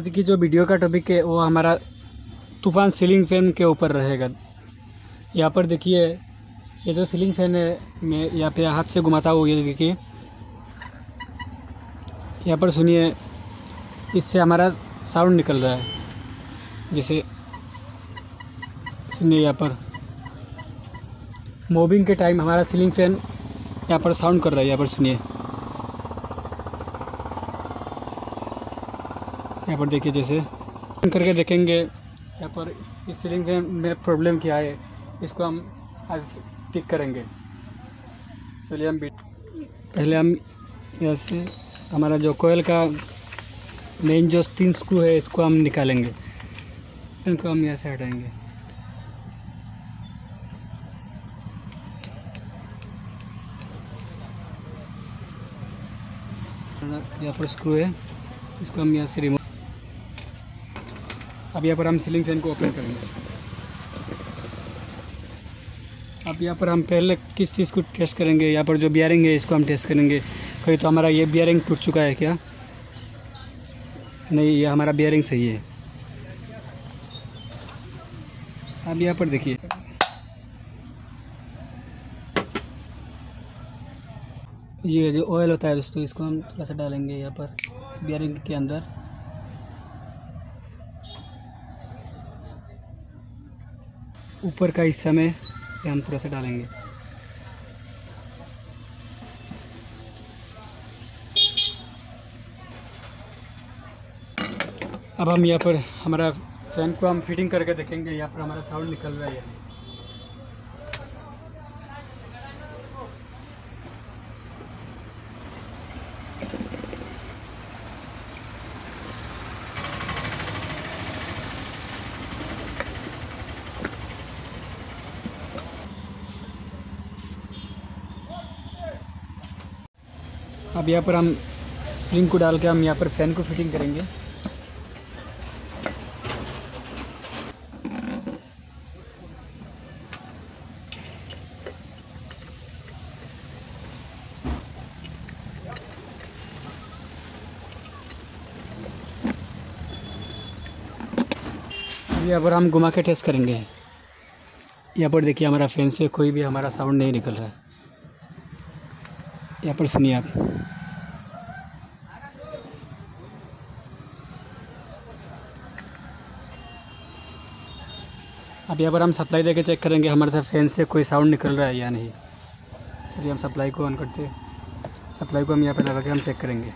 आज की जो वीडियो का टॉपिक है वो हमारा तूफ़ान सीलिंग फैन के ऊपर रहेगा। यहाँ पर देखिए, ये जो सीलिंग फैन है मैं यहाँ पे हाथ से घुमाता हूँ। ये देखिए, यहाँ पर सुनिए, इससे हमारा साउंड निकल रहा है। जैसे सुनिए, यहाँ पर मूविंग के टाइम हमारा सीलिंग फैन यहाँ पर साउंड कर रहा है। यहाँ पर सुनिए, यहाँ पर देखिए, जैसे करके देखेंगे यहाँ पर इस सीलिंग फैन में प्रॉब्लम क्या है, इसको हम आज ठीक करेंगे। चलिए पहले हम यहाँ से हमारा जो कोयल का मेन जो 3 स्क्रू है इसको हम निकालेंगे। इनको हम यहाँ से हटाएंगे। यहाँ पर स्क्रू है, इसको हम यहाँ से रिमूव। अब यहाँ पर हम सीलिंग फैन को ओपन करेंगे। अब यहाँ पर हम पहले किस चीज़ को टेस्ट करेंगे, यहाँ पर जो बियरिंग है इसको हम टेस्ट करेंगे। कहीं तो हमारा ये बियरिंग टूट चुका है क्या? नहीं, ये हमारा बियरिंग सही है। अब यहाँ पर देखिए, ये जो ऑयल होता है दोस्तों, इसको हम थोड़ा सा डालेंगे यहाँ पर इस बियरिंग के अंदर। ऊपर का हिस्सा में ये हम थोड़ा सा डालेंगे। अब हम यहाँ पर हमारा फैन को हम फिटिंग करके देखेंगे। यहाँ पर हमारा साउंड निकल रहा है। अब यहाँ पर हम स्प्रिंग को डाल के हम यहाँ पर फैन को फिटिंग करेंगे। यहाँ पर हम घुमा के टेस्ट करेंगे। यहाँ पर देखिए, हमारा फैन से कोई भी हमारा साउंड नहीं निकल रहा है। यहाँ पर सुनिए आप। अब यहाँ पर हम सप्लाई देके चेक करेंगे हमारे से फैन से कोई साउंड निकल रहा है या नहीं। चलिए हम सप्लाई को ऑन करते हैं। सप्लाई को हम यहाँ पर लगा के हम चेक करेंगे।